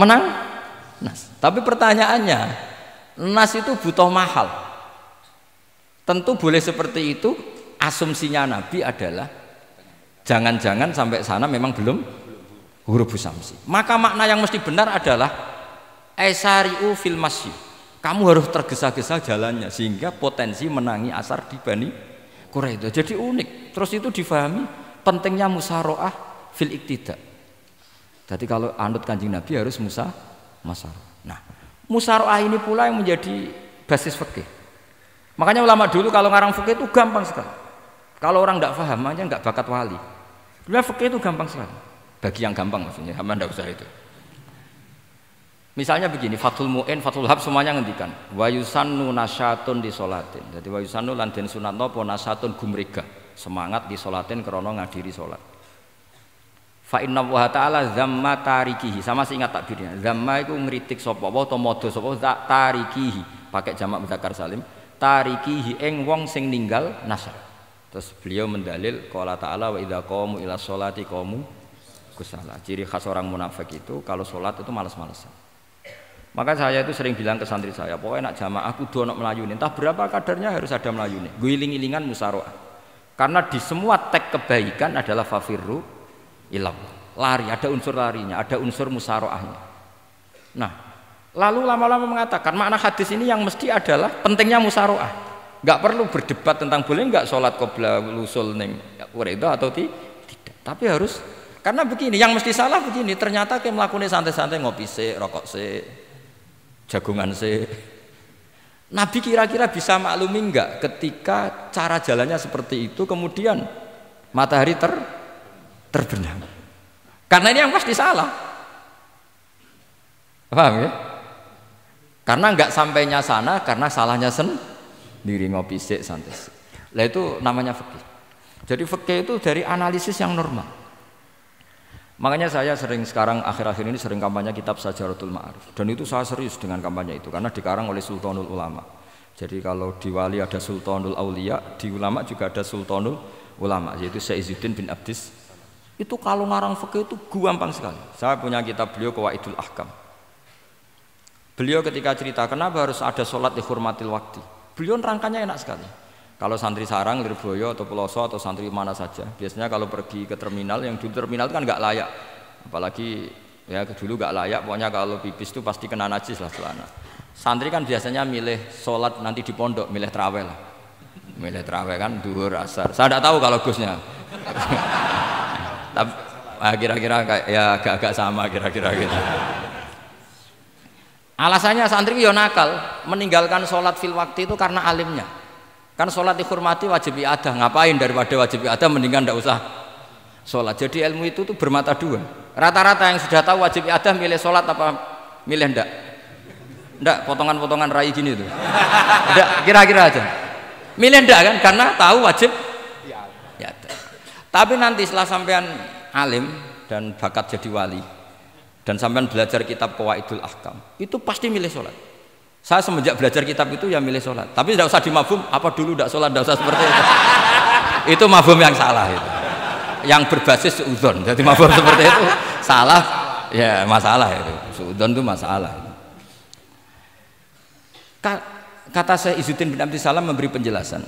menang nas. Tapi pertanyaannya, nas itu butuh mahal. Tentu boleh seperti itu. Asumsinya Nabi adalah jangan-jangan sampai sana memang belum huruf samsi. Maka makna yang mesti benar adalah aisariu fil masyi. Kamu harus tergesa-gesa jalannya sehingga potensi menangi asar di Bani Quraidah. Jadi unik. Terus itu difahami pentingnya musaroah fil iktida. Jadi kalau anut Kanjeng Nabi harus musaroah. Nah, musaroah ini pula yang menjadi basis fikih. Makanya ulama dulu kalau ngarang fikih itu gampang sekali. Kalau orang tidak paham aja nggak bakat wali. Sebenarnya fikih itu gampang sekali. Bagi yang gampang maksudnya, hamba tidak usah itu. Misalnya begini, Fathul Mu'in, Fathul Hab semuanya ngendikan wa yusannu nasyatun di sholatin. Jadi wa yusannu lan den sunatno apa nasyatun gumregah, semangat di sholatin krana ngadiri salat. Fa inna wa ta'ala zamma tarikihi, sama sih ingat takbirnya. Zamma itu ngritik sapa wa utawa modho sapa tarikihi, pakai jamak muzakkar salim. Tarikihi ing wong sing ninggal nasyat. Terus beliau mendalil qala ta'ala wa idza qamu ila sholati qamu kusala. Ciri khas orang munafik itu kalau sholat itu malas-malasan. Maka saya itu sering bilang ke santri saya, pokoknya nak jamaah kudu ono melayune. Entah berapa kadarnya harus ada melayune. Guling-ilingan musaroah. Karena di semua teks kebaikan adalah fafirru ilam. Lari, ada unsur larinya, ada unsur musaroahnya. Nah, lalu lama-lama mengatakan makna hadis ini yang mesti adalah pentingnya musaroah. Nggak perlu berdebat tentang boleh nggak sholat qobla lusul ning Quraidah atau tidak. Tapi harus, karena begini, yang mesti salah begini, ternyata kayak melakukan santai-santai ngopi sih, rokok sih, jagungan sih. Nabi kira-kira bisa maklumi nggak ketika cara jalannya seperti itu kemudian matahari terbenam? Karena ini yang pasti salah. Paham ya? Karena nggak sampainya sana karena salahnya diri ngopi sik santai. Lah itu namanya fikih. Jadi fikih itu dari analisis yang normal. Makanya saya sering sekarang akhir-akhir ini sering kampanye kitab Sajaratul Ma'arif. Dan itu saya serius dengan kampanye itu karena dikarang oleh Sultanul Ulama. Jadi kalau di wali ada Sultanul Aulia, di ulama juga ada Sultanul Ulama, yaitu Syekh Izzuddin bin Abdis. Itu kalau ngarang fikih itu gampang sekali. Saya punya kitab beliau Qawaidul Ahkam. Beliau ketika cerita kenapa harus ada sholat dihormatil waktu. Beliau rangkanya enak sekali. Kalau santri sarang, Lirboyo atau Peloso atau santri mana saja, biasanya kalau pergi ke terminal, yang dulu terminal itu kan nggak layak, apalagi ya dulu nggak layak. Pokoknya kalau pipis itu pasti kena najis lah celana. Santri kan biasanya milih sholat nanti di pondok, milih terawih lah, milih terawih kan duhur asar. Saya tidak tahu kalau Gusnya, tapi kira-kira kayak ya agak-agak sama kira-kira gitu. Alasannya santri yo nakal, meninggalkan sholat fil waktu itu karena alimnya. Kan sholat dihormati wajib iadah, ngapain daripada wajib iadah mendingan ndak usah sholat. Jadi ilmu itu tuh bermata dua. Rata-rata yang sudah tahu wajib iadah milih sholat apa milih ndak? Ndak, potongan-potongan rai gini tuh. Ndak, kira-kira aja. Milih ndak kan karena tahu wajib iadah. Tapi nanti setelah sampean alim dan bakat jadi wali, dan sampean belajar kitab Qawaidul Ahkam, itu pasti milih sholat. Saya semenjak belajar kitab itu ya milih sholat. Tapi tidak usah dimafhum, apa dulu tidak sholat, tidak usah seperti itu. Itu mafhum yang salah itu. Yang berbasis suudzon. Jadi mafhum seperti itu salah, ya masalah itu. Suudzon itu masalah. Kata Syekh Izzuddin bin Abdis Salam memberi penjelasan.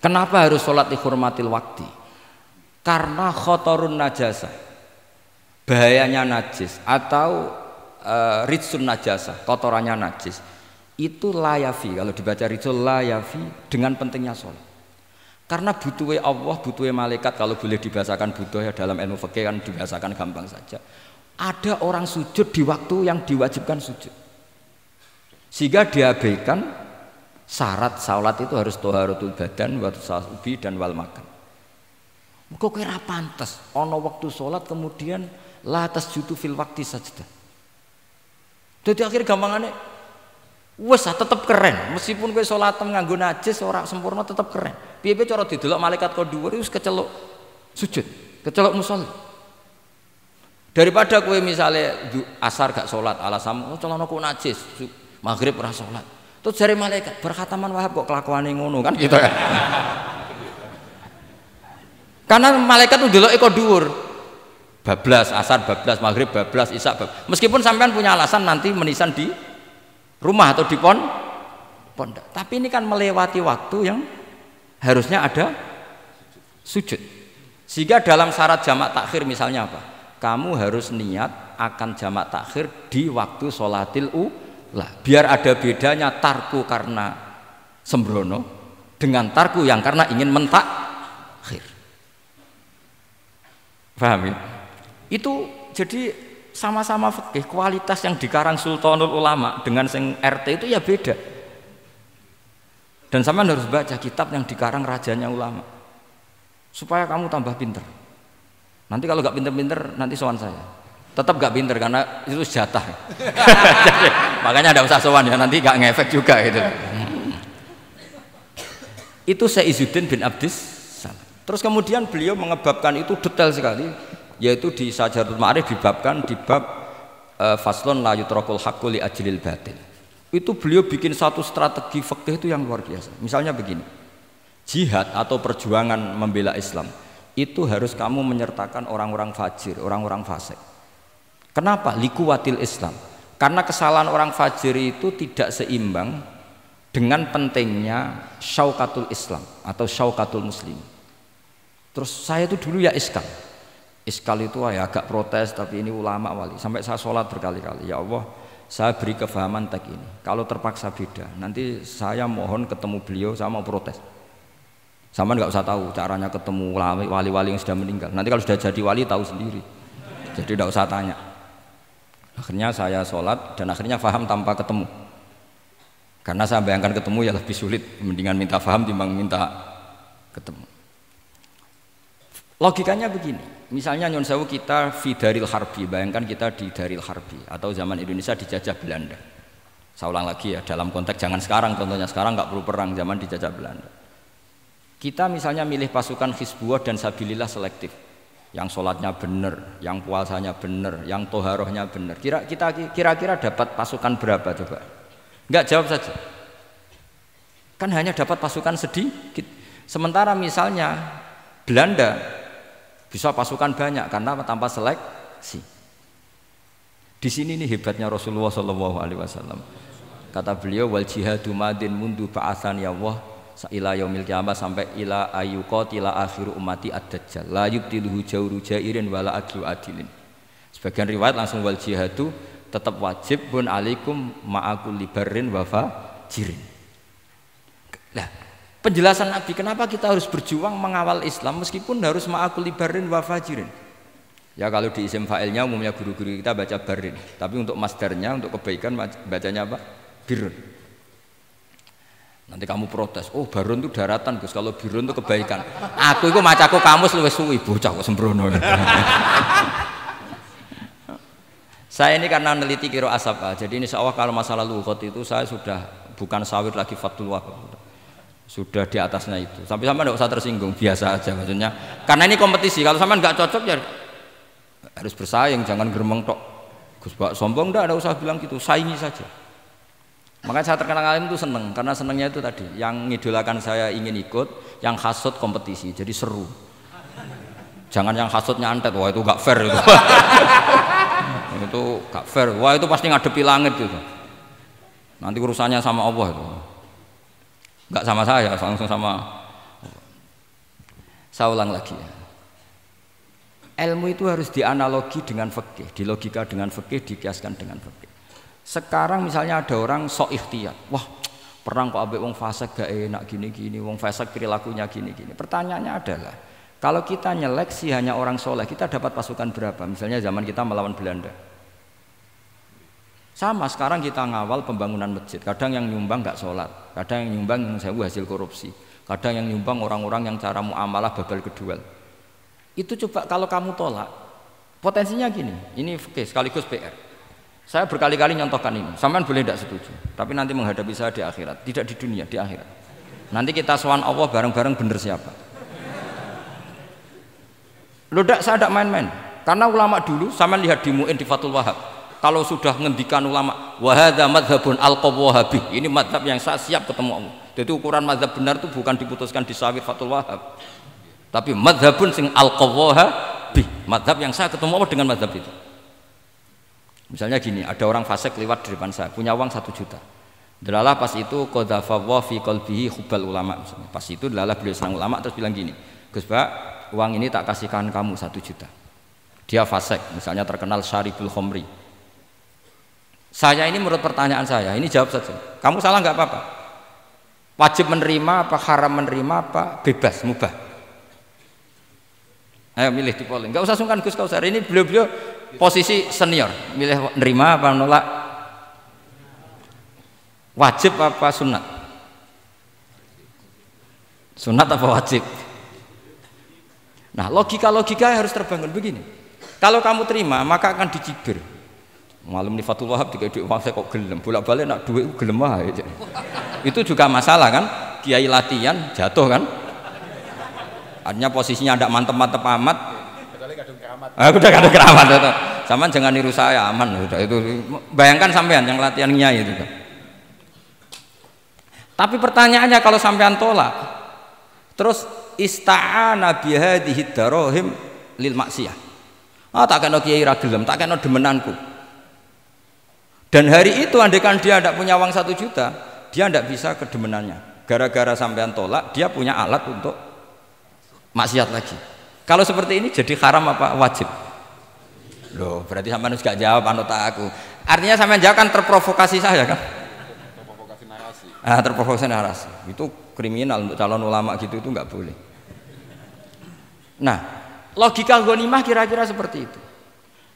Kenapa harus sholat dihormatil waktu? Karena khotorun najasah, bahayanya najis atau ritsun najasah, kotorannya najis itu layafi, kalau dibaca ritsul layafi dengan pentingnya sholat. Karena butuhnya Allah, butuhnya malaikat, kalau boleh dibahasakan butuh ya dalam ilmu fikih kan dibahasakan gampang saja. Ada orang sujud di waktu yang diwajibkan sujud, sehingga diabaikan syarat sholat itu harus toharatul badan, wa tasawubi dan wal makan. Kok kira pantas ono waktu sholat kemudian la tasjudu fil waqti sajdah. Jadi akhir gampangannya wes tetap keren, meskipun kowe sholat nganggo najis ora sempurna tetap keren. Piye-piye cara didelok malaikat kok dhuwur wis keceluk sujud, keceluk musholli. Daripada kowe misale asar gak sholat alasan celanaku najis, maghrib ora sholat. Terus jare malaikat berkhataman Wahab kok kelakuane ngono kan gitu kan. Karena malaikat itu ndeloke kok dhuwur. bablas, asar bablas, maghrib bablas, isya bablas. Meskipun sampean punya alasan nanti menisan di rumah atau di pondok, tapi ini kan melewati waktu yang harusnya ada sujud. Sehingga dalam syarat jamak takhir misalnya apa? Kamu harus niat akan jamak takhir di waktu sholatil ula, biar ada bedanya tarku karena sembrono dengan tarku yang karena ingin mentakhir. Paham ya? Itu jadi sama-sama fikih, kualitas yang dikarang Sultanul Ulama dengan sing RT itu ya beda. Dan sampean harus baca kitab yang dikarang rajanya ulama supaya kamu tambah pinter. Nanti kalau gak pinter-pinter nanti sowan saya. Tetap gak pinter karena itu jatah. Jadi, makanya ada usah sowan ya, nanti gak ngefek juga gitu. Itu Syekh Izzuddin bin Abdis Salam. Terus kemudian beliau mengebabkan itu detail sekali, yaitu di Sajaratul Ma'arif dibabkan di bab faslon la yutrakul haqqu li ajlil batil. Itu beliau bikin satu strategi fikih itu yang luar biasa. Misalnya begini, jihad atau perjuangan membela Islam itu harus kamu menyertakan orang-orang fajir, orang-orang fasik. Kenapa? Likuwatil Islam. Karena kesalahan orang fajir itu tidak seimbang dengan pentingnya syaukatul Islam atau syaukatul Muslim. Terus saya itu dulu ya iskal itu ya agak protes, tapi ini ulama wali. Sampai saya sholat berkali-kali, ya Allah, saya beri kefahaman tag ini. Kalau terpaksa beda, nanti saya mohon ketemu beliau, saya mau protes. Sama nggak usah tahu caranya ketemu wali-wali yang sudah meninggal. Nanti kalau sudah jadi wali tahu sendiri. Jadi tidak usah tanya. Akhirnya saya sholat dan akhirnya faham tanpa ketemu. Karena saya bayangkan ketemu ya lebih sulit. Mendingan minta faham timbang minta ketemu. Logikanya begini. Misalnya Nyon Sewu kita di Daril Harbi, bayangkan kita di Daril Harbi atau zaman Indonesia dijajah Belanda. Saya ulang lagi ya, dalam konteks jangan sekarang, contohnya sekarang nggak perlu perang, zaman dijajah Belanda. Kita misalnya milih pasukan Hizbullah dan Sabilillah selektif, yang sholatnya benar, yang puasanya benar, yang toharohnya benar. Kira-kira dapat pasukan berapa coba? Nggak, jawab saja. Kan hanya dapat pasukan sedikit. Sementara misalnya Belanda bisa pasukan banyak karena tanpa seleksi. Di sini nih hebatnya Rasulullah SAW. Kata beliau, wal jihadu madin mundu ba'atsan ya Allah ila yaumil qiyamah sampai ila ayyuqatila akhiru ummati ad-dajjal la yubtiluhu jawru jairin wala adlu adilin. Sebagian riwayat langsung wal jihadu tetap wajib bun alaikum ma'akul libarin wa fajirin. Nah, penjelasan Nabi kenapa kita harus berjuang mengawal Islam meskipun harus ma'akul libarin wa fajirin. Ya kalau di isim fa'ilnya umumnya guru-guru kita baca barin, tapi untuk masdarnya untuk kebaikan bacanya apa? Birun. Nanti kamu protes, oh barun itu daratan Gus, kalau birun itu kebaikan. Aku itu macaku kamus luwes suwi bocah kok sembrono. Saya ini karena meneliti kiro asap, jadi insya Allah kalau masalah lughat itu saya sudah bukan sawir lagi Fathul Wahab, sudah di atasnya itu. Sampai tidak usah tersinggung, biasa aja maksudnya. Karena ini kompetisi, kalau sama nggak cocok ya harus bersaing, jangan geremeng tok. Gus Pak sombong tidak usah bilang gitu, saingi saja. Makanya saya terkenal alim itu seneng, karena senengnya itu tadi, yang ngidolakan saya ingin ikut, yang hasut kompetisi, jadi seru. Jangan yang hasutnya antet, wah itu gak fair itu. Itu gak fair, wah itu pasti ngadepi langit gitu. Nanti urusannya sama Allah itu. Gak sama saya, langsung sama Allah. Saya ulang lagi ya. Ilmu itu harus dianalogi dengan fikih, dilogika dengan fikih, dikiaskan dengan fikih. Sekarang misalnya ada orang sok ikhtiyat, wah perang kok ambek wong fasik gak enak gini-gini, wong fasik perilakunya gini-gini. Pertanyaannya adalah, kalau kita nyeleksi hanya orang soleh, kita dapat pasukan berapa? Misalnya zaman kita melawan Belanda. Sama sekarang kita ngawal pembangunan masjid, kadang yang nyumbang gak sholat, kadang yang nyumbang yang sewu hasil korupsi, kadang yang nyumbang orang-orang yang cara muamalah babal kedua. Itu coba kalau kamu tolak, potensinya gini, ini fikih sekaligus PR. Saya berkali-kali nyontohkan ini, sampean boleh tidak setuju, tapi nanti menghadapi saya di akhirat, tidak di dunia, di akhirat. Nanti kita sowan Allah bareng-bareng bener siapa? Loh tidak, saya tidak main-main. Karena ulama dulu, sampean lihat di Mu'in di Fathul Wahab, kalau sudah ngendikan ulama, wahada madhabun al-qawwahabi, ini madhab yang saya siap ketemu Allah. Jadi ukuran madhab benar itu bukan diputuskan di sawit Fathul Wahab, tapi madhabun sing al-qawwahabi. madhab yang saya ketemu apa dengan madhab itu. Misalnya gini, ada orang fasik lewat di depan saya, punya uang 1 juta. Delalah pas itu qadhafa fi qalbihi hubbal ulama. Misalnya. Pas itu delalah beliau senang ulama terus bilang gini, Gus Pak, uang ini tak kasihkan kamu 1 juta. Dia fasik, misalnya terkenal syaribul khomri. Saya ini menurut pertanyaan saya, ini jawab saja. Kamu salah nggak apa-apa. Wajib menerima apa, haram menerima apa, bebas, mubah. Ayo milih di polling. Nggak usah sungkan Gus Kausar. Ini beliau posisi senior. Milih nerima apa nolak? Wajib apa sunat? Sunat apa wajib? Nah logika harus terbangun begini. Kalau kamu terima maka akan dicibir. Malam nih Fathul Wahab tiga duit uang saya kok gelem, bolak-balik nak duit gelem aja. Itu juga masalah kan? Kiai latihan jatuh kan? Artinya posisinya tidak mantep-mantep amat. Aku udah kadung keramat itu. Saman jangan niru saya, aman udah itu. Bayangkan sampean yang latihan nyai itu. Tapi pertanyaannya kalau sampean tolak, terus ista'ana bihadhihi darahim lil maksiyah. Tak kena kiai ra gelem, tak kena demenanku. Dan hari itu andaikan dia tidak punya uang 1 juta, dia tidak bisa kedemenannya. Gara-gara sampean tolak, dia punya alat untuk maksiat lagi. Kalau seperti ini jadi haram apa wajib? Loh, berarti sampean harus gak jawab anut aku. Artinya sampean jawab kan terprovokasi saya kan? Terprovokasi narasi. Terprovokasi narasi. Itu kriminal untuk calon ulama gitu itu nggak boleh. Nah, logika ghanimah kira-kira seperti itu.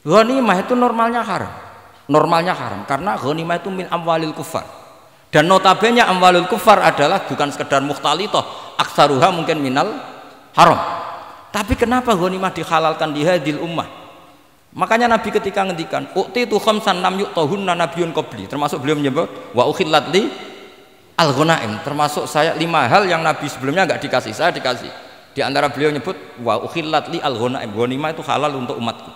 Ghanimah itu normalnya haram. Normalnya haram karena ghanimah itu min amwalil kufar. Dan notabene amwalul kufar adalah bukan sekedar mukhtalithah, aksaruha mungkin minal haram. Tapi kenapa ghanimah dihalalkan di hadil ummah? Makanya Nabi ketika ngendikan uqtitu khamsan lam yu'tahunna nabiyyun qabli, termasuk beliau menyebut wa ukhillat li al-ghanaim, termasuk saya 5 hal yang Nabi sebelumnya enggak dikasih, saya dikasih. Di antara beliau nyebut wa ukhillat li al-ghanaim, ghanimah itu halal untuk umatku.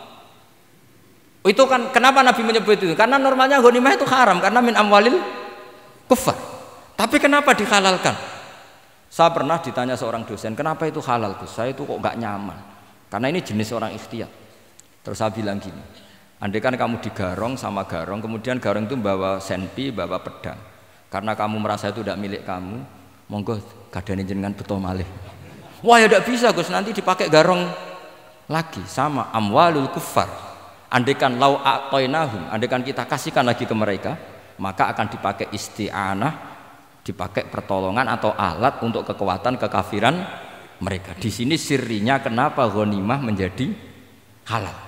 Itu kan kenapa Nabi menyebut itu? Karena normalnya ghanimah itu haram karena min amwalil kufar. Tapi kenapa dihalalkan? Saya pernah ditanya seorang dosen, kenapa itu halal Gus? Saya itu kok nggak nyaman. Karena ini jenis orang ikhtiyat. Terus saya bilang gini, andai kan kamu digarong sama garong, kemudian garong itu bawa senpi, bawa pedang. Karena kamu merasa itu tidak milik kamu, monggo gadane jenengan beto malih. Wah ya tidak bisa Gus, nanti dipakai garong lagi sama amwalul kufar. Andaikan lau a'tainahum, andaikan kita kasihkan lagi ke mereka, maka akan dipakai isti'anah, dipakai pertolongan atau alat untuk kekuatan kekafiran mereka. Di sini sirinya kenapa ghanimah menjadi halal.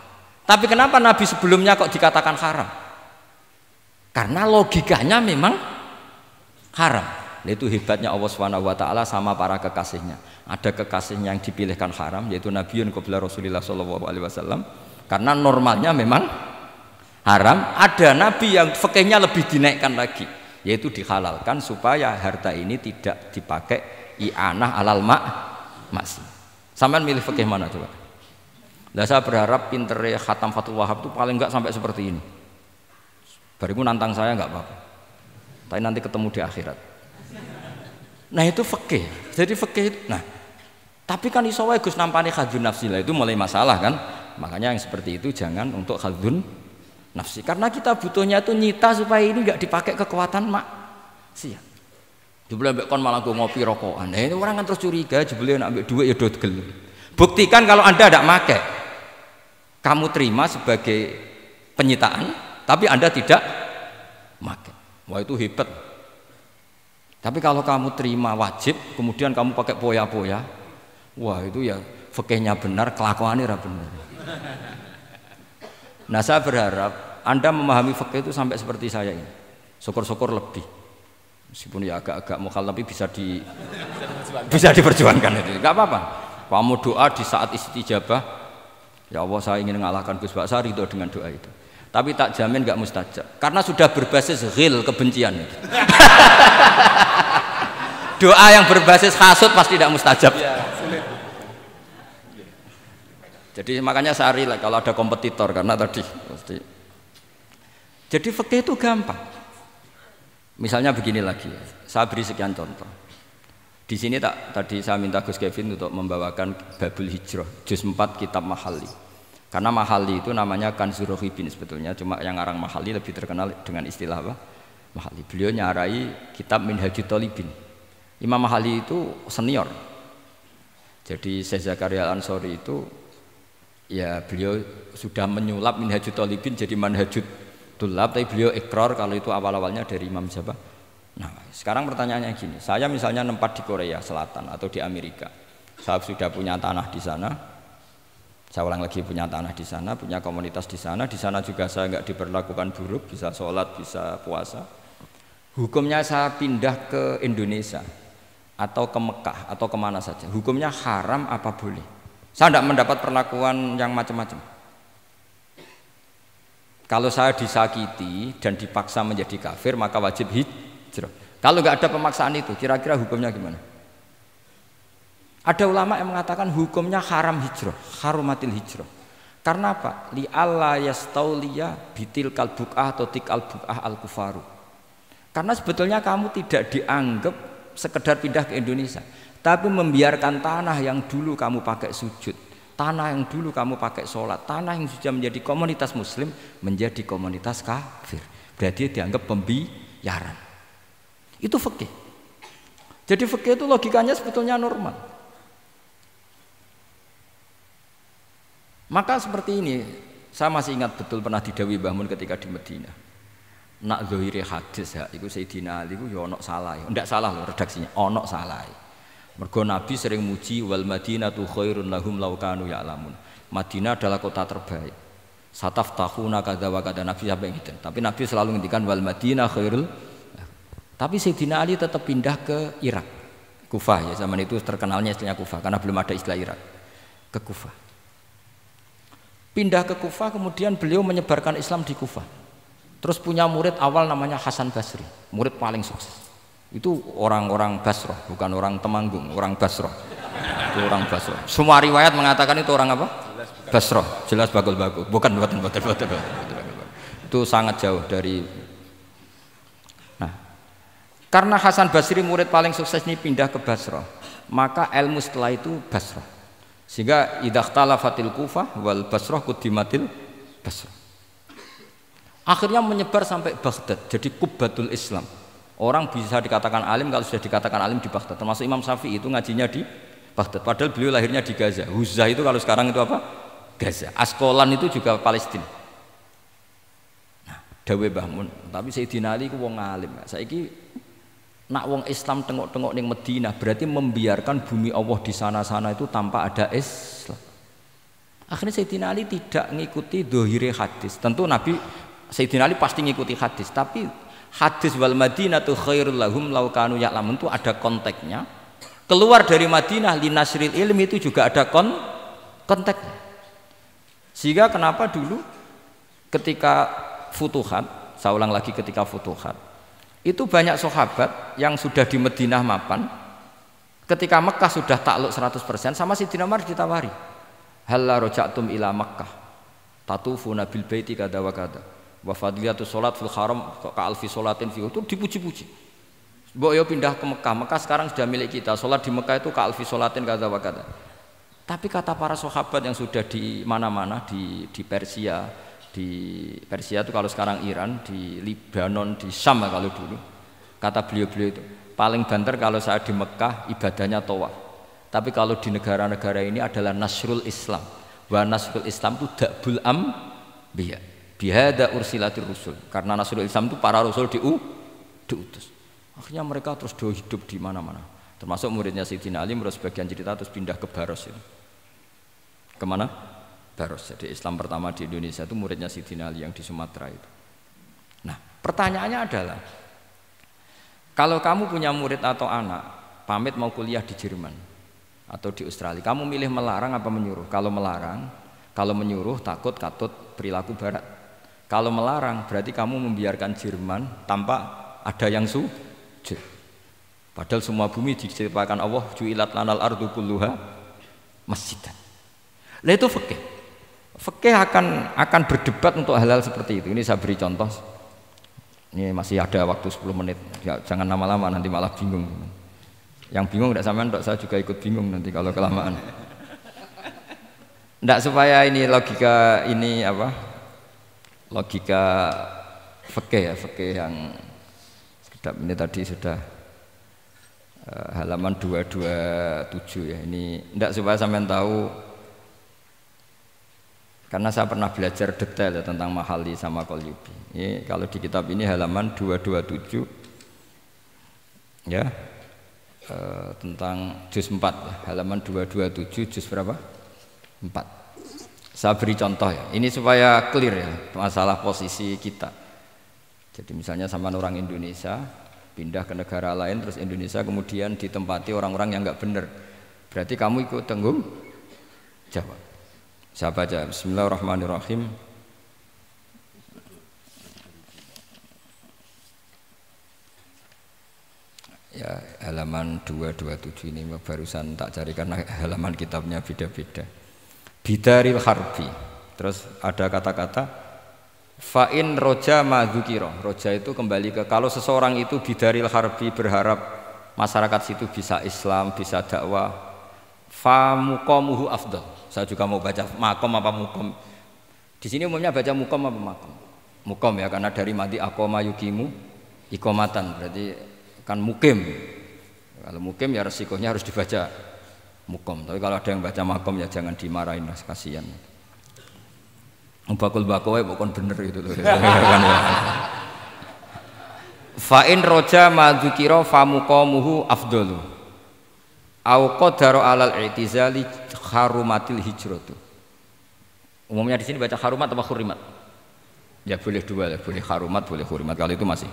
Tapi kenapa Nabi sebelumnya kok dikatakan haram? Karena logikanya memang haram. Itu hebatnya Allah SWT sama para kekasihnya. Ada kekasihnya yang dipilihkan haram, yaitu Nabiun qabla Rasulullah SAW. Karena normalnya memang haram. Ada Nabi yang fikihnya lebih dinaikkan lagi, yaitu dihalalkan supaya harta ini tidak dipakai i'anah alal maksi. Sampean milih fikih mana coba? Lah saya berharap pintere Khatam Fathul Wahab itu paling enggak sampai seperti ini. Bariku nantang saya enggak apa-apa. Tapi nanti ketemu di akhirat. Nah itu fikih. Jadi fikih itu. Nah, tapi kan iso wae Gus nampani khadzun nafsi lah, itu mulai masalah kan. Makanya yang seperti itu jangan untuk khadzun nafsi. Karena kita butuhnya itu nyita supaya ini enggak dipakai kekuatan maksiat. Jebule mbek kon malah ngopi rokokan. Nah, ini orang kan terus curiga jebule nek ambek dhuwit ya do gelem. Buktikan kalau Anda tidak pakai. Kamu terima sebagai penyitaan, tapi Anda tidak pakai. Wah itu hebat. Tapi kalau kamu terima wajib, kemudian kamu pakai poya-poya, wah itu ya fikihnya benar, kelakuannya ra benar. Nah saya berharap Anda memahami fikih itu sampai seperti saya ini. Syukur-syukur lebih. Meskipun ya agak-agak mukhalaf tapi bisa diperjuangkan itu. Enggak apa-apa. Kamu doa di saat istijabah, ya Allah saya ingin mengalahkan Gus Bak, saya ridho dengan doa itu. Tapi tak jamin enggak mustajab. Karena sudah berbasis ghil, kebencian itu. Doa yang berbasis hasud pasti tidak mustajab. Ya, sulit. Jadi makanya saya rela kalau ada kompetitor karena tadi pasti. Jadi fikih itu gampang. Misalnya begini lagi, saya beri sekian contoh. Di sini tadi saya minta Gus Kevin untuk membawakan Babul Hijrah juz 4 kitab Mahalli. Karena Mahalli itu namanya Kanzur Rohibin sebetulnya, cuma yang ngarang Mahalli lebih terkenal dengan istilah apa? Mahalli. Beliau nyarai kitab Minhajut Thalibin. Imam Mahalli itu senior. Jadi Syekh Zakaria Al-Ansori itu ya beliau sudah menyulap Minhajut Thalibin jadi Manhajut Tulab, tapi beliau ikrar kalau itu awal-awalnya dari Imam siapa? Nah, sekarang pertanyaannya gini, saya misalnya nempat di Korea Selatan atau di Amerika, saya sudah punya tanah di sana, saya ulang lagi punya tanah di sana, punya komunitas di sana juga saya nggak diperlakukan buruk, bisa sholat, bisa puasa. Hukumnya saya pindah ke Indonesia atau ke Mekah atau kemana saja, hukumnya haram apa boleh? Saya tidak mendapat perlakuan yang macam-macam. Kalau saya disakiti dan dipaksa menjadi kafir, maka wajib hijrah. Kalau nggak ada pemaksaan itu, kira-kira hukumnya gimana? Ada ulama yang mengatakan hukumnya haram hijrah, harumatil hijrah. Karena apa? Li alla yastauliya bitil kalbukah atau tikal bukah al kufaru. Karena sebetulnya kamu tidak dianggap sekedar pindah ke Indonesia, tapi membiarkan tanah yang dulu kamu pakai sujud, tanah yang dulu kamu pakai sholat, tanah yang sudah menjadi komunitas muslim menjadi komunitas kafir. Berarti dianggap pembiaran. Itu fikih. Jadi fikih itu logikanya sebetulnya normal. Maka seperti ini, saya masih ingat betul pernah didhawuhi Mbah Mun ketika di Madinah. Nak zahire hadis ya, iku Sayyidina Ali iku ya ono salah. Ndak salah loh redaksinya, ono salah. Mergo Nabi sering muji wal Madinatu khairun lahum law kanu ya'lamun. Madinah adalah kota terbaik. Sataftahuna kadza wa kadza, Nabi sampai gitu. Tapi Nabi selalu ngendikan wal Madinah khairul. Tapi Sayyidina Ali tetap pindah ke Irak, Kufah ya, zaman itu terkenalnya istilahnya Kufah karena belum ada istilah Irak, ke Kufah. Pindah ke Kufah, kemudian beliau menyebarkan Islam di Kufah. Terus punya murid awal namanya Hasan Basri, murid paling sukses. Itu orang-orang Basrah, bukan orang Temanggung, orang Basrah. Itu orang Basrah. Semua riwayat mengatakan itu orang apa? Basrah, jelas bagul-bagul. Bukan. Itu sangat jauh dari. Karena Hasan Basri murid paling sukses ini pindah ke Basrah, maka ilmu setelah itu Basrah. Sehingga idakhtalafatil Kufah wal Basrah kudimatil Basrah. Akhirnya menyebar sampai Baghdad, jadi Qubbatul Islam. Orang bisa dikatakan alim kalau sudah dikatakan alim di Baghdad. Termasuk Imam Syafi'i itu ngajinya di Baghdad. Padahal beliau lahirnya di Gaza. Huzah itu kalau sekarang itu apa? Gaza. Askolan itu juga Palestina. Nah, dawe Mbah Mun. Tapi Sayyidina Ali ku wong alim. Saiki nak wong Islam tengok-tengok ning Madinah berarti membiarkan bumi Allah di sana-sana itu tanpa ada Islam. Akhirnya Sayyidina Ali tidak mengikuti dohire hadis. Tentu Nabi Sayyidina Ali pasti mengikuti hadis, tapi hadis wal Madinatu khairul lahum law kanu ya'lamun itu ada konteksnya. Keluar dari Madinah linasril ilmi itu juga ada konteksnya. Sehingga kenapa dulu ketika Futuhat, saya ulang lagi ketika Futuhat, itu banyak sahabat yang sudah di Madinah mapan, ketika Mekah sudah takluk 100%, sama Sayyidina Umar ditawari, halla raja'tum ila Makkah tatufuna bil baiti kada wa kada wa fadliyatu sholat fil haram ka alfi sholatin fi, itu dipuji-puji. Mbok yo pindah ke Mekah, Mekah sekarang sudah milik kita, sholat di Mekah itu ka alfi sholatin kada wa kada. Tapi kata para sahabat yang sudah di mana-mana, di Persia itu kalau sekarang Iran, di Lebanon, di Syam kalau dulu, kata beliau-beliau itu paling banter kalau saya di Mekah ibadahnya tawaf, tapi kalau di negara-negara ini adalah nasrul Islam. Wa nasrul Islam itu da'bul ambiya bihada ursilatir rusul, karena nasrul Islam itu para rasul diutus. Akhirnya mereka terus hidup di mana-mana, termasuk muridnya Sayyidina Ali. Menurut sebagian cerita terus pindah ke Baros itu. Kemana? Baros. Jadi Islam pertama di Indonesia itu muridnya Sayyidina Ali yang di Sumatera itu. Nah, pertanyaannya adalah, kalau kamu punya murid atau anak pamit mau kuliah di Jerman atau di Australia, kamu milih melarang apa menyuruh? Kalau melarang, kalau menyuruh takut katut perilaku barat. Kalau melarang berarti kamu membiarkan Jerman tanpa ada yang sujud. Padahal semua bumi diciptakan Allah, ju'ilat lanal ardu kulluha masjidan. Lah itu fikih. Fikih akan berdebat untuk hal-hal seperti itu. Ini saya beri contoh. Ini masih ada waktu 10 menit. Ya, jangan lama-lama nanti malah bingung. Yang bingung tidak sampean tok, saya juga ikut bingung nanti kalau kelamaan. Tidak supaya ini logika ini apa? Logika fikih ya, fikih yang sekedap ini tadi sudah halaman 227 ya. Ini tidak supaya sampean tahu, karena saya pernah belajar detail ya tentang Mahalli sama Qalyubi. Ini kalau di kitab ini halaman 227 ya. Tentang juz 4 ya, halaman 227 juz berapa? 4. Saya beri contoh ya, ini supaya clear ya masalah posisi kita. Jadi misalnya sama orang Indonesia pindah ke negara lain, terus Indonesia kemudian ditempati orang-orang yang nggak benar, berarti kamu ikut tanggung jawab. Saya baca Bismillahirrahmanirrahim. Ya, halaman 227 ini barusan tak cari karena halaman kitabnya beda-beda. Bidaril harbi. Terus ada kata-kata fa'in roja madzukira. Roja itu kembali ke kalau seseorang itu bidaril harbi berharap masyarakat situ bisa Islam, bisa dakwah, fa muqamuhu afdal. Saya juga mau baca makom apa mukom. Di sini umumnya baca mukom apa makom. Mukom ya, karena dari mati aqama yukimu iqamatan, berarti kan mukim. Kalau mukim ya resikonya harus dibaca mukom. Tapi kalau ada yang baca makom ya jangan dimarahin, mas, kasihan. Bakul bakowe bukan bener itu loh. Fa'in roja madzukira fa muqamuhu afdalu. Au qadara alal i'tizali harumatil hijratu. Umumnya di sini baca harumat atau hurimat? Ya boleh dua, boleh harumat, boleh hurimat. Kalau itu masih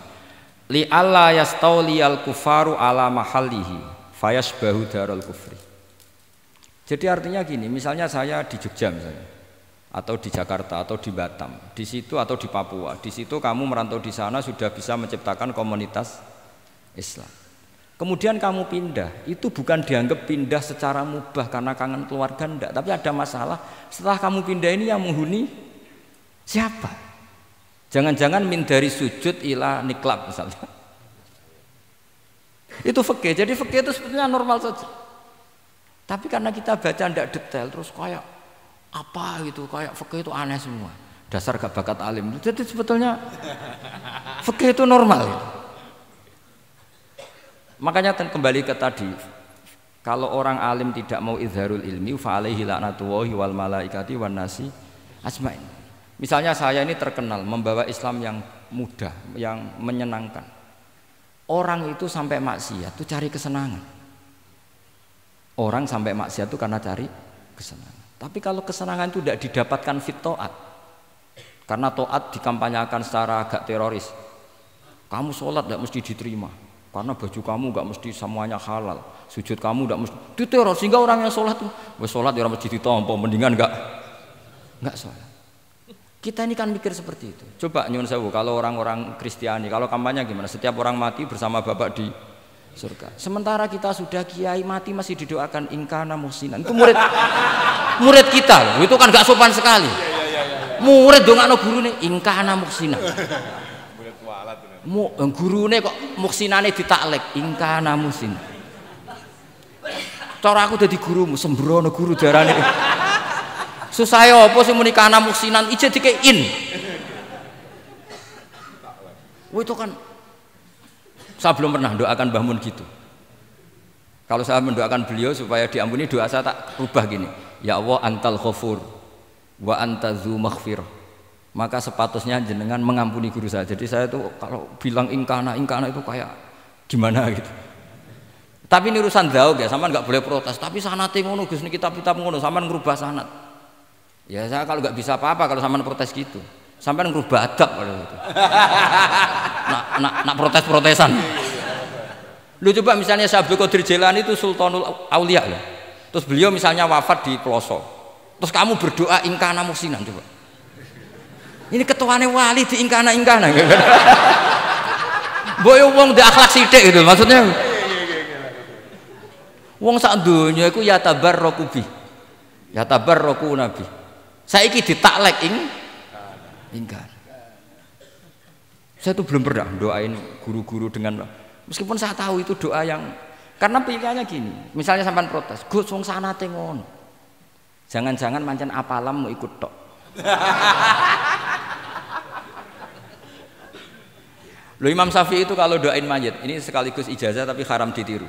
li alla yastauliyal kufaru ala mahallihi fayasbahu darul kufri. Jadi artinya gini, misalnya saya di Jogja misalnya, atau di Jakarta atau di Batam, di situ atau di Papua, di situ kamu merantau di sana sudah bisa menciptakan komunitas Islam. Kemudian kamu pindah, itu bukan dianggap pindah secara mubah karena kangen keluarga, enggak, tapi ada masalah. Setelah kamu pindah ini yang menghuni siapa? Jangan-jangan min dari sujud ila niklab misalnya. Itu fikih. Jadi fikih itu sebetulnya normal saja. Tapi karena kita baca tidak detail, terus kayak apa gitu, kayak fikih itu aneh semua. Dasar gak bakat alim. Jadi sebetulnya fikih itu normal. Makanya kembali ke tadi, kalau orang alim tidak mau izharul ilmi, fa alaihi la'natullahi wal malaikati wan nasi ajmain. Misalnya saya ini terkenal membawa Islam yang mudah, yang menyenangkan. Orang itu sampai maksiat itu cari kesenangan. Orang sampai maksiat itu karena cari kesenangan. Tapi kalau kesenangan itu tidak didapatkan fit to'at, karena to'at dikampanyakan secara agak teroris. Kamu sholat tidak mesti diterima, karena baju kamu nggak mesti semuanya halal. Sujud kamu tidak mesti diteror, sehingga orang yang sholat itu, sholat ya mesti ditompo, mendingan nggak sholat. Kita ini kan mikir seperti itu. Coba nyuwun sewu, kalau orang-orang Kristiani, kalau kampanye gimana? Setiap orang mati bersama Bapak di surga. Sementara kita sudah kiai mati masih didoakan ingkana muhsinan. Itu murid kita loh. Itu kan gak sopan sekali. Murid dongakno gurune ingkana muhsinan. Gurune kok muhsinane ditaklek ingkana muhsinan. Cara aku dadi gurumu sembrono guru darane. Susah apa sih muni kana muksinan ije dikein. Itu kan saya belum pernah doakan Mbah Mun gitu. Kalau saya mendoakan beliau supaya diampuni, doa saya tak rubah gini. Ya Allah antal ghafur wa anta dzu maghfirah. Maka sepatutnya jenengan mengampuni guru saya. Jadi saya tuh kalau bilang ingkana itu kayak gimana gitu. Tapi ini urusan daud ya, sampean nggak boleh protes. Tapi sanate ngono Gus, kitab-kitab ngono, sampean ngerubah sanad. Ya saya kalau nggak bisa apa-apa kalau sampean protes gitu. Sampean ngerubah adab kalau gitu. Nak protes-protesan. Lu coba misalnya Syekh Abdul Qadir Jailani itu Sultanul Aulia loh. Terus beliau misalnya wafat di pelosok. Terus kamu berdoa ingkana muksinan coba. Ini ketuane wali di ingkana. Boyo wong ndek akhlak sithik gitu maksudnya. Wong sak donya iku ya tabarraku bi. Ya tabarraku nabi. Saiki ditaklek ingkar. Saya tuh belum pernah doain guru-guru dengan, meskipun saya tahu itu doa yang Karena pilihannya gini, misalnya sampean protes, Gus wong sanate ngono. Jangan-jangan mancen apalam mau ikut tok. Loh Imam Syafi'i itu kalau doain mayit, ini sekaligus ijazah tapi haram ditiru.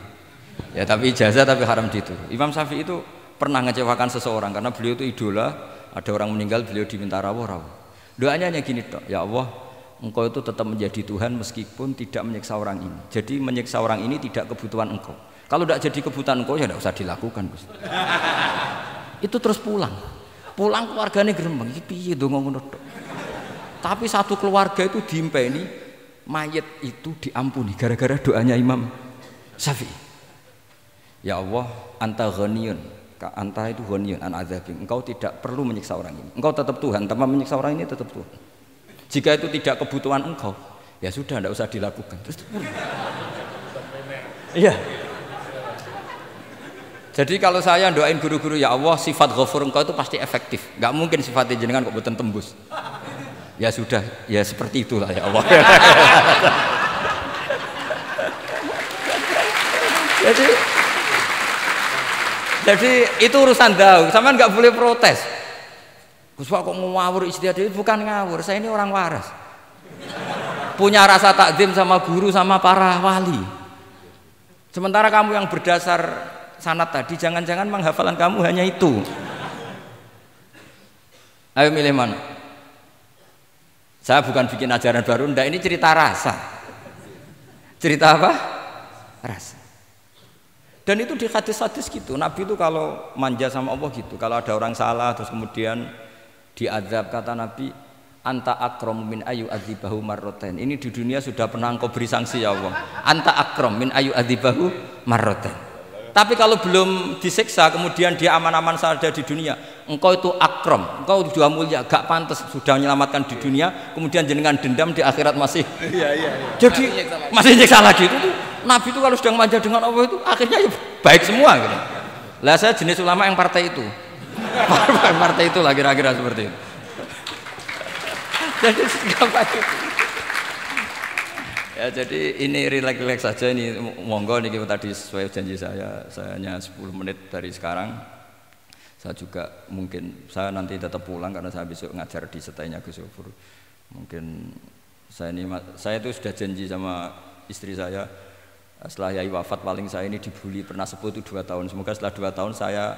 Ya tapi ijazah tapi haram ditiru. Imam Syafi'i itu pernah ngecewakan seseorang karena beliau itu idola, ada orang meninggal beliau diminta rawuh. Doanya hanya gini tok, ya Allah, Engkau itu tetap menjadi Tuhan meskipun tidak menyiksa orang ini. Jadi menyiksa orang ini tidak kebutuhan Engkau. Kalau tidak jadi kebutuhan Engkau ya tidak usah dilakukan. Itu terus pulang keluarganya gerembeng, iki piye ndonga ngono tok. Tapi satu keluarga itu diimpeni mayit itu diampuni gara-gara doanya Imam Syafi'i. Ya Allah, anta ghaniyun, anta itu ghaniyun an adzabin. Engkau tidak perlu menyiksa orang ini. Engkau tetap Tuhan, tanpa menyiksa orang ini tetap Tuhan. Jika itu tidak kebutuhan engkau, ya sudah tidak usah dilakukan. Terus iya. Jadi kalau saya doain guru-guru, ya Allah sifat ghafur engkau itu pasti efektif. Enggak mungkin sifatnya jenengan kok boten tembus. Ya sudah, ya seperti itulah ya Allah. jadi itu urusan daun, sampean nggak boleh protes. Gus Pak kok ngawur ijtihad, itu bukan ngawur, saya ini orang waras. Punya rasa takzim sama guru sama para wali. Sementara kamu yang berdasar sanad tadi, jangan-jangan menghafalan kamu hanya itu. Ayo milih mana? Saya bukan bikin ajaran baru, ndak, ini cerita rasa. Cerita apa? Rasa. Dan itu di hadis-hadis gitu. Nabi itu kalau manja sama Allah gitu. Kalau ada orang salah terus kemudian diazab, kata Nabi, anta akram min ayu adzibahu marroten. Ini di dunia sudah pernah engkau beri sanksi ya Allah. Anta akram min ayu adzibahu marroten. Tapi kalau belum disiksa kemudian dia aman-aman saja di dunia, engkau itu akram, engkau sudah mulia, gak pantas sudah menyelamatkan di dunia, kemudian jenengan dendam di akhirat masih. Jadi masih nyiksa lagi itu tuh. Nabi itu kalau sedang manja dengan Allah itu akhirnya ya baik semua gitu. Lah saya jenis ulama yang partai itu. Partai itu lah kira-kira seperti itu. Jadi gampang itu. Ya jadi ini relax saja, ini monggo nih tadi sesuai janji saya hanya 10 menit dari sekarang. Saya juga mungkin saya nanti tetap pulang karena saya besok ngajar di setainya Gus Yofur. Mungkin saya itu sudah janji sama istri saya, setelah Yai wafat paling saya ini dibully pernah sepuh itu 2 tahun. Semoga setelah 2 tahun saya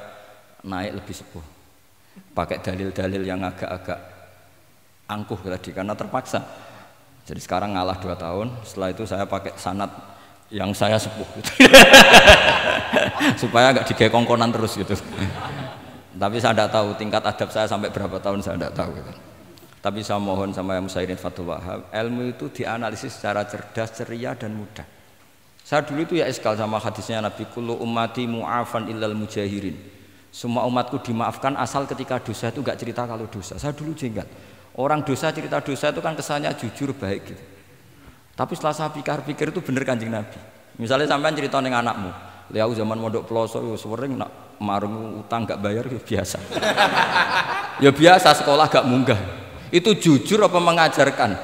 naik lebih sepuh. Pakai dalil-dalil yang agak-agak angkuh tadi karena terpaksa. Jadi sekarang ngalah 2 tahun, setelah itu saya pakai sanad yang saya sepuh gitu. Supaya agak digaya kongkonan terus gitu. Tapi saya tidak tahu tingkat adab saya sampai berapa tahun, saya tidak tahu gitu. Tapi saya mohon sama yang Musairin Fathul Wahab, ilmu itu dianalisis secara cerdas, ceria dan mudah. Saya dulu itu ya eskal sama hadisnya Nabi, kullu ummati mu'afan illal mujahirin. Semua umatku dimaafkan asal ketika dosa itu enggak cerita kalau dosa. Saya dulu jenggat. Orang dosa cerita dosa itu kan kesannya jujur baik gitu. Tapi setelah saya pikir-pikir itu bener Kanjeng Nabi. Misalnya sampean cerita ning anakmu, lihat zaman mondok peloso sering nak marung utang gak bayar ya biasa. Ya biasa sekolah gak munggah. Itu jujur apa mengajarkan?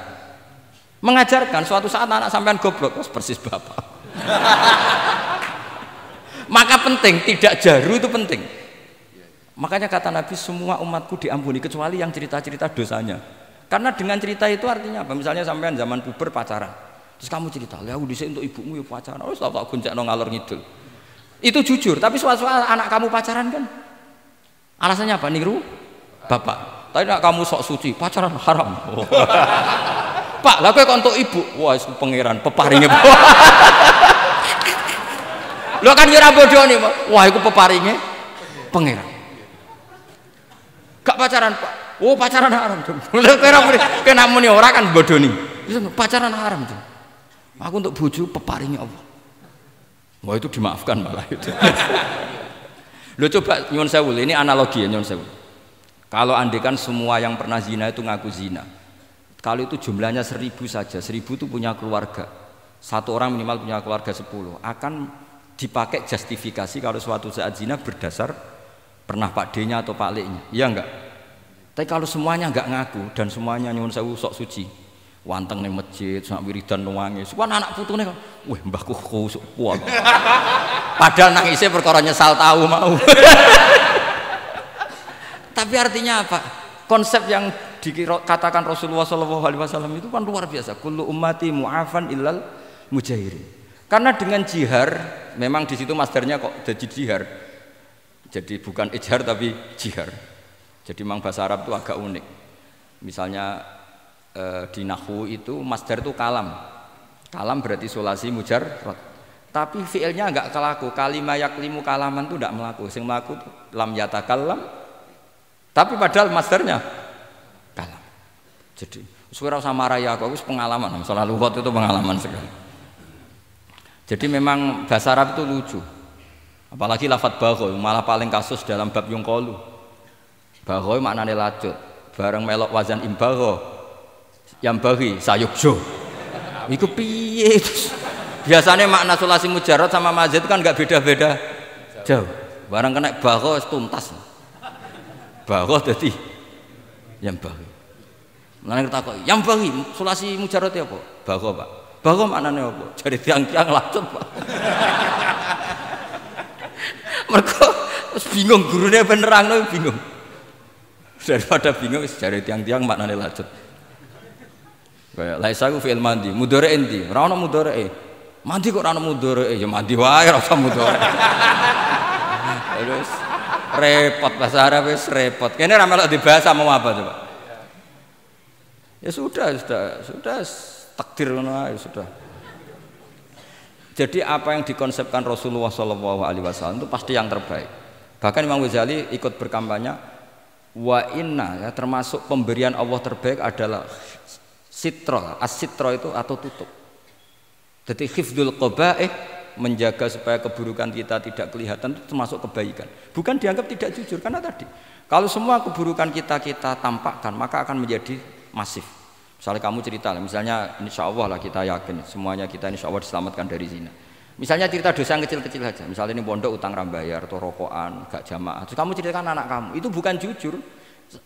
Mengajarkan. Suatu saat anak sampean goblok, persis bapak. Maka penting, tidak jaru itu penting. Makanya kata Nabi, semua umatku diampuni kecuali yang cerita-cerita dosanya. Karena dengan cerita itu artinya apa? Misalnya sampean zaman puber pacaran, terus kamu cerita, "Ya aku dhisik untuk ibumu ya pacaran." Oh, tak goncekno ngalor ngidul. Itu jujur, tapi suatu anak kamu pacaran kan alasannya apa? Niru bapak. Tapi nak kamu sok suci, pacaran haram. Oh. Pak, lah kowe kok untuk ibu. Wah, itu pangeran peparinge. Lho kan yo ora bodoni, wah iku peparinge pangeran. Gak pacaran Pak, oh pacaran haram tuh. Kena muni ora kan bodoni. Pacaran haram tuh. Aku untuk bojo peparingnya Allah. Wah itu dimaafkan malah itu. Lo coba nyuwun sewu, ini analogi ya nyuwun sewu. Kalau andekan semua yang pernah zina itu ngaku zina, kalau itu jumlahnya 1000 saja, 1000 itu punya keluarga. Satu orang minimal punya keluarga 10, akan dipakai justifikasi kalau suatu saat zina berdasar pernah Pak D-nya atau Pak L-nya, iya enggak? Tapi kalau semuanya enggak ngaku dan semuanya nyuwun sewu sok suci, wanteng ning masjid, sak wiridan nangis. Kuwi anak putune kok, wah mbahku khusuk kuat. Padahal nangisnya perkara nyesal tahu mau. Tapi artinya apa? Konsep yang dikatakan Rasulullah SAW itu kan luar biasa. Kullu ummati mu'afan illal mujahirin. Karena dengan jihar, memang di situ masdarnya kok jadi jihar. Jadi bukan ijhar tapi jihar. Jadi memang bahasa Arab itu agak unik. Misalnya di nahwu itu masdar itu kalam. Kalam berarti sulasi mujarrad. Tapi fiilnya enggak kelaku. Kalimah yaklimu kalaman itu enggak melaku. Sing melaku lam yatakallam. Tapi padahal masdarnya kalam. Jadi suara sama raya aku pengalaman. Masalah lughat itu pengalaman sekali. Jadi memang bahasa Arab itu lucu. Apalagi lafadz bagho malah paling kasus dalam bab yungqalu. Bagho maknane lacut. Bareng melok wazan imbagho yang bagi sayukjo. Iku piye? Biasanya makna sulasi mujarrad sama mazid itu kan nggak beda-beda jauh. Barang kena bagho tuntas. Bagho jadi yang bagi. Nanti kita kok yang bagi sulasi mujarrad ya apa? Bagho pak. Bagho maknanya apa? Jadi tiang-tiang lacut pak. Mereka bingung gurunya benerang loh bingung. Daripada bingung jadi tiang-tiang maknanya lacut. Kayak laisaku fi'il mandi, mudhari endi? Ora ono mudhari. Mandi kok ora ono mudhari? Ya mandi wae ora usah mudhari. Terus repot bahasa Arab wis repot. Kene ra melok dibahas mau apa coba? Ya sudah takdir ngono ae sudah. Jadi apa yang dikonsepkan Rasulullah SAW itu pasti yang terbaik. Bahkan Imam Ghazali ikut berkampanye wa inna ya, termasuk pemberian Allah terbaik adalah sitra. As-sitra itu atau tutup. Jadi hifdzul qaba'ih menjaga supaya keburukan kita tidak kelihatan itu termasuk kebaikan. Bukan dianggap tidak jujur karena tadi kalau semua keburukan kita tampakkan maka akan menjadi masif. Misalnya kamu cerita, misalnya insya Allah lah kita yakin semuanya kita insya Allah diselamatkan dari zina. Misalnya cerita dosa yang kecil-kecil saja. Misalnya ini pondok utang rambayar atau rokokan, gak jamaah. Terus kamu ceritakan anak kamu, itu bukan jujur,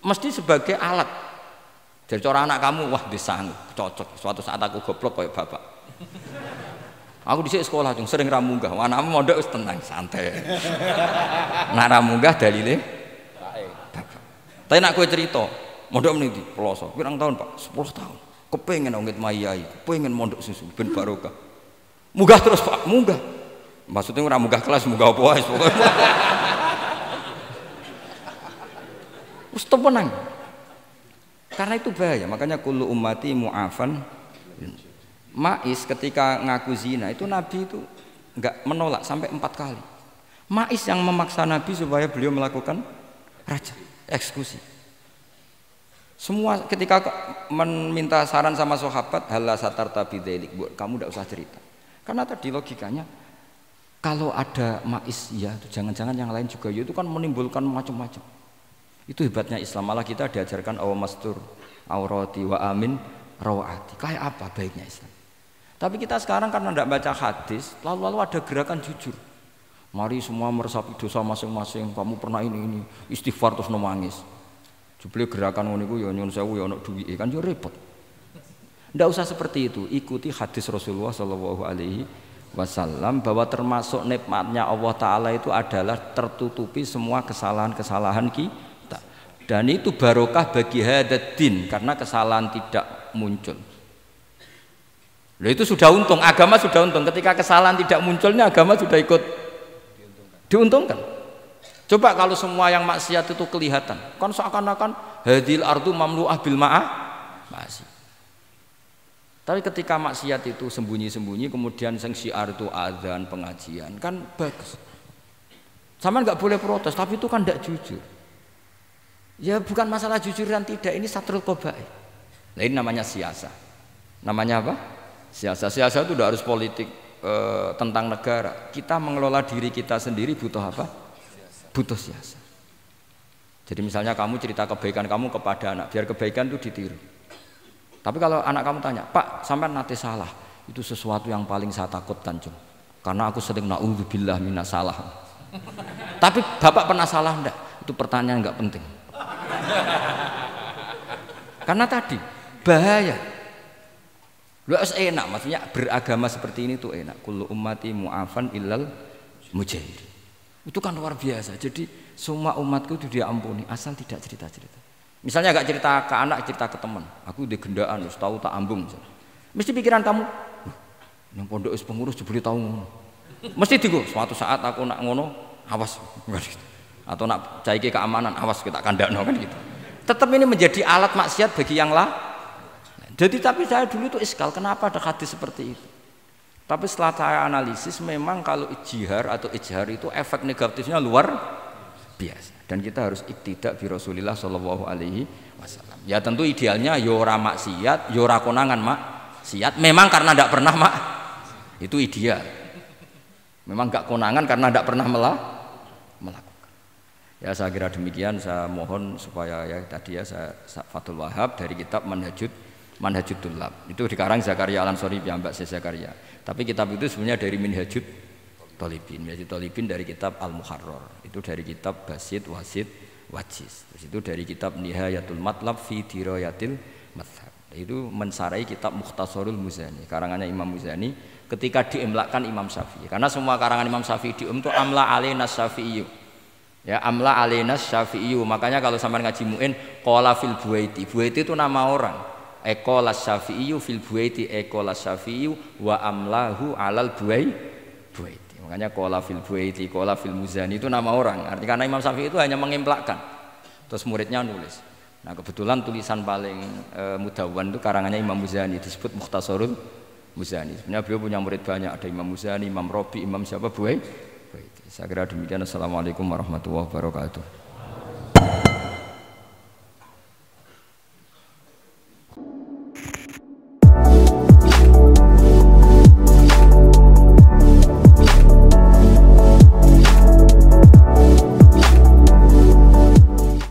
mesti sebagai alat. Jadi orang anak kamu, wah disanggup, cocok. Suatu saat aku goblok kayak bapak. Aku di sekolah cung sering ramunggah. Anakmu mondok tenang, santai. Nah ramunggah dalile bapak. Tapi nak kowe cerita, mondok meniti pelosok. Pirang tahun pak? 10 tahun. Kepengen ngit mayai, kepengen mondok susu ben barokah. Munggah terus pak, munggah. Maksudnya ora munggah kelas, munggah apa wae pokoke. Wis tenang. Karena itu bahaya, makanya kullu ummati mu'afan. Ma'is ketika ngaku zina itu Nabi itu enggak menolak sampai 4 kali. Ma'is yang memaksa Nabi supaya beliau melakukan raja, eksekusi. Semua ketika meminta saran sama sahabat, halla satarta bidzalik, kamu tidak usah cerita. Karena tadi logikanya kalau ada ma'is ya, jangan-jangan yang lain juga ya, itu kan menimbulkan macam-macam. Itu hebatnya Islam, malah kita diajarkan awamastur aurati wa amin rawati. Kayak apa baiknya Islam? Tapi kita sekarang karena tidak baca hadis, lalu ada gerakan jujur. Mari semua meresapi dosa masing-masing. Kamu pernah ini istighfar terus nangis. Jebule gerakan ngono iku ya nyun sewu ya ono duwike kan yo repot. Tidak usah seperti itu. Ikuti hadis Rasulullah SAW bahwa termasuk nikmatnya Allah Taala itu adalah tertutupi semua kesalahan-kesalahan kita. Dan itu barokah bagi hadaddin karena kesalahan tidak muncul. Loh itu sudah untung, agama sudah untung. Ketika kesalahan tidak munculnya agama sudah ikut diuntungkan. Coba kalau semua yang maksiat itu kelihatan, kan seakan-akan hadil ardu mamlu'ah bil masih. Tapi ketika maksiat itu sembunyi-sembunyi, kemudian sang syiar itu adzan pengajian, kan bagus. Sama nggak boleh protes, tapi itu kan tidak jujur. Ya bukan masalah jujur dan tidak, ini satrul qabaih. Nah, ini namanya siasa. Namanya apa? Siasa itu udah harus politik tentang negara. Kita mengelola diri kita sendiri butuh apa? Butuh siasa. Jadi misalnya kamu cerita kebaikan kamu kepada anak, biar kebaikan itu ditiru. Tapi kalau anak kamu tanya, Pak, sampai nanti salah, itu sesuatu yang paling saya takutkan, Cung. Karena aku sering naudzubillah minas salah. Tapi Bapak pernah salah enggak? Itu pertanyaan enggak penting. Karena tadi bahaya. Lu harus enak, maksudnya beragama seperti ini tuh enak. Kullu ummati mu'afan illal mujahid. Itu kan luar biasa. Jadi semua umatku itu dia ampuni asal tidak cerita-cerita. Misalnya gak cerita ke anak, cerita ke teman. Aku di gendaan, harus tahu tak ambung. Mesti pikiran kamu, yang pondok is pengurus jebule tahu ngono. Mesti digo, suatu saat aku nak ngono, awas gitu. Atau nak caiki keamanan, awas kita kandakno kan gitu. Tetap ini menjadi alat maksiat bagi yang lah. Jadi tapi saya dulu itu iskal, kenapa ada hadis seperti itu? Tapi setelah saya analisis, memang kalau ijtihad atau ijhar itu efek negatifnya luar biasa. Dan kita harus iktidak bi Rasulillah sallallahu alaihi wasallam. Ya tentu idealnya yora maksiat, yora konangan maksiat. Memang karena tidak pernah itu ideal. Memang enggak konangan karena tidak pernah melakukan. Ya saya kira demikian. Saya mohon supaya ya tadi ya saya Fathul Wahhab dari kitab Manhajut Thullab itu dikarang Zakaria Al-Ansori piyambak Zakaria. Tapi kitab itu sebenarnya dari Minhajut Thalibin. Minhajut Thalibin dari kitab Al-Muharrar. Itu dari kitab Basit Wasit Wajiz. Terus itu dari kitab Nihayatul Matlab fi Dirayatil Madhab. Itu mensarai kitab Mukhtasarul Muzani. Karangannya Imam Muzani ketika diimlakkan Imam Syafi'i. Karena semua karangan Imam Syafi'i itu amla alaina Syafi'i. Ya amla alaina Syafi'i. Makanya kalau sampai ngaji muin qala fil Buaiti. Buaiti itu nama orang. Ekola Syafi'i fil Buaiti ekola Syafi'i wa amlahu alal Buaiti. Makanya qala fil Buaiti qala fil Muzani itu nama orang. Artinya karena Imam Syafi'i itu hanya mengimplekan. Terus muridnya nulis. Nah kebetulan tulisan paling mudawwan itu karangannya Imam Muzani disebut Mukhtasarul Muzani. Sebenarnya beliau punya murid banyak, ada Imam Muzani, Imam Robi, Imam siapa Buaiti. Saya kira demikian. Assalamualaikum warahmatullahi wabarakatuh.